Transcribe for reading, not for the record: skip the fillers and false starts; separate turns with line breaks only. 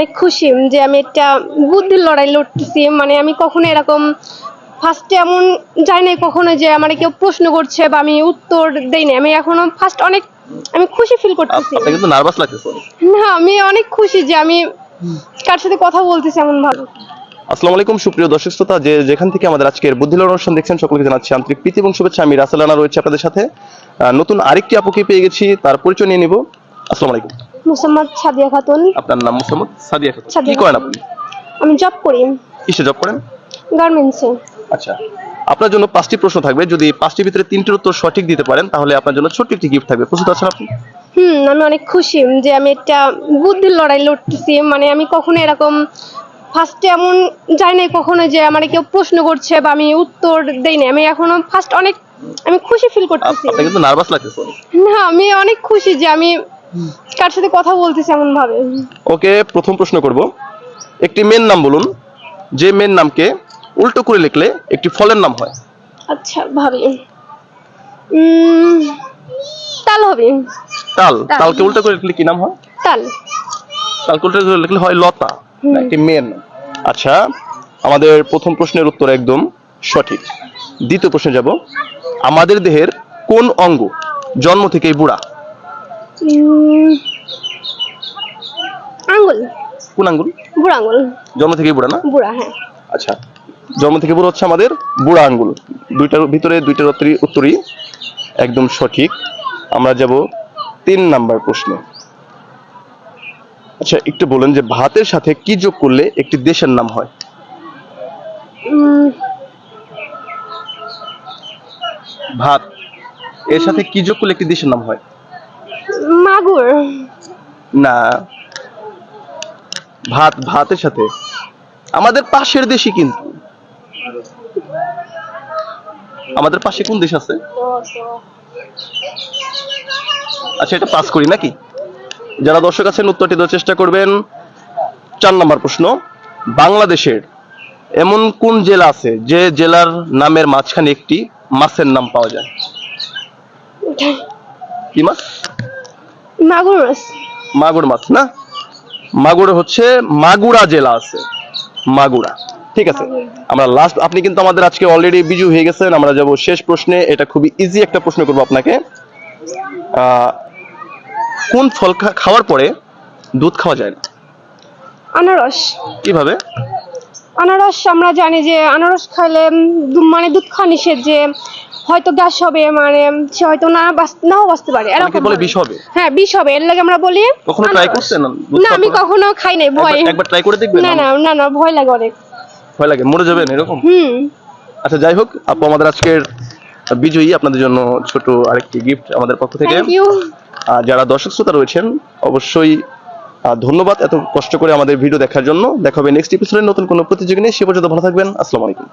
অনেক খুশি যে আমি একটা বুদ্ধির লড়াই লড়তেছি। মানে আমি কখনো এরকম ফার্স্টে এমন যাই নাই কখনো যে আমার কেউ প্রশ্ন করছে বা আমি উত্তর দেই না। আমি এখনো ফার্স্ট অনেক আমি খুশি ফিল করতেছি।
আপনাকে কিন্তু নার্ভাস লাগতেছে অনেক।
না, আমি অনেক খুশি যে আমি কার সাথে কথা বলতেছি এমন ভাবে।
আসসালামু আলাইকুম সুপ্রিয় দর্শক শ্রোতা, যে যেখান থেকে আমাদের আজকের বুদ্ধি লড়াই অনুষ্ঠান দেখছেন সকলকে জানাচ্ছি আন্তরিক প্রীতি এবং শুভেচ্ছা। আমি রাসেল রানা রয়েছে আপনাদের সাথে। নতুন আরেকটি আপুকে পেয়ে গেছি, তার পরিচয় নিয়ে নিব। আসসালামু আলাইকুম।
মোসাম্মদ সাদিয়া খাতুন।
আপনার নাম মোসাম্মদ সাদিয়া খাতুন। কি
সাদিয়া
করেন
খাতুন।
আপনি?
আমি জব করি
কিসে জব করেন?
গার্মেন্টসে।
আচ্ছা, আপনার জন্য 5টি প্রশ্ন থাকবে। যদি 5টির ভিতরে 3টির উত্তর সঠিক দিতে পারেন তাহলে আপনার জন্য ছোট্ট একটি গিফট থাকবে। প্রস্তুত আছেন আপনি?
আমি অনেক খুশি যে আমি একটা বুদ্ধির লড়াই লড়তেছি। মানে আমি কখনো এরকম ফার্স্টে এমন যাই নাই কখনো যে আমার কেউ প্রশ্ন করছে বা আমি উত্তর দেই না। আমি এখনো ফার্স্ট অনেক আমি খুশি ফিল করতেছি।
আপনাকে কিন্তু নার্ভাস লাগতেছে অনেক।
না, আমি অনেক খুশি যে আমি কার সাথে কথা বলতেছি এমন ভাবে।
ওকে, প্রথম প্রশ্ন করব। একটি মেয়ের নাম বলুন যে মেয়ের নামকে উল্টো করে লিখলে একটি ফলের নাম হয়।
আচ্ছা ভাবি, তাল হবে।
তাল।
তাল।
তালকে উল্টো করে লিখলে কি নাম হয়?
তাল।
তালকে উল্টো করে লিখলে হয় লতা। না, একটি মেয়ের নাম। আচ্ছা, আমাদের প্রথম প্রশ্নের উত্তর একদম সঠিক। দ্বিতীয় প্রশ্নে যাব। আমাদের দেহের কোন অঙ্গ জন্ম থেকেই বুড়া?
আঙ্গুল।
কোন আঙ্গুল?
বুড়া আঙ্গুল।
জন্ম থেকেই বুড়া না?
বুড়া, হ্যাঁ।
আচ্ছা, জন্ম থেকে বুড়া হচ্ছে আমাদের বুড়া আঙ্গুল। দুইটার ভিতরে দুইটার উত্তরই একদম সঠিক। আমরা যাব 3 নাম্বার প্রশ্নে। আচ্ছা, একটু বলেন যে ভাতের সাথে কি যোগ করলে একটি দেশের নাম হয়? ভাত এর সাথে কি যোগ করলে একটি দেশের নাম হয়?
মাগুর।
না, ভাতের সাথে আমাদের পাশের দেশই কিন্তু। আমাদের পাশে কোন দেশ আছে? আচ্ছা, এটা পাস করি নাকি? যারা দর্শক আছেন উত্তরটি দেওয়ার চেষ্টা করবেন। 4 নাম্বার প্রশ্ন। বাংলাদেশের এমন কোন জেলা আছে যে জেলার নামের মাঝখানে একটি মাছের নাম পাওয়া যায়? কি মাছ?
মাগুর মাছ।
মাগুর মাছ না, মাগুরে হচ্ছে মাগুরা জেলা আছে, মাগুরা। ঠিক আছে, আমরা লাস্ট, আপনি কিন্তু আমাদের আজকে অলরেডি বিজু হয়ে গেছেন। আমরা যাব শেষ প্রশ্নে। এটা খুবই ইজি একটা প্রশ্ন করবো আপনাকে। কোন ফল খাওয়ার পরে দুধ খাওয়া যায় না?
আনারস।
কিভাবে?
আনারস আমরা জানি যে আনারস খাইলে মানে দুধ খাওয়া নিষেধ, যে হয়তো গ্যাস হবে, মানে সে হয়তো নাও বাঁচতে পারে
অনেকে
এরকম
বলে
ভাবে।
বিষ হবে।
হ্যাঁ, বিষ হবে, এর লাগে আমরা বলি
কখনো ট্রাই
আনারস।
করছেন?
না, আমি কখনো খাই নাই, ভয়।
একবার ট্রাই করে দেখবেন।
না না না না, ভয় লাগে অনেক।
ভয় লাগে? মরে যাবেন এরকম? আচ্ছা, যাই হোক, আপু আমাদের আজকের বিজয়ী। আপনাদের জন্য ছোট আরেকটি গিফট আমাদের পক্ষ থেকে।
Thank you.
যারা দর্শক শ্রোতা রয়েছেন অবশ্যই ধন্যবাদ এত কষ্ট করে আমাদের ভিডিও দেখার জন্য। দেখা হবে নেক্সট এপিসোডে নতুন কোনো প্রতিযোগী নিয়ে। সে পর্যন্ত ভালো থাকবেন। আসসালামু আলাইকুম।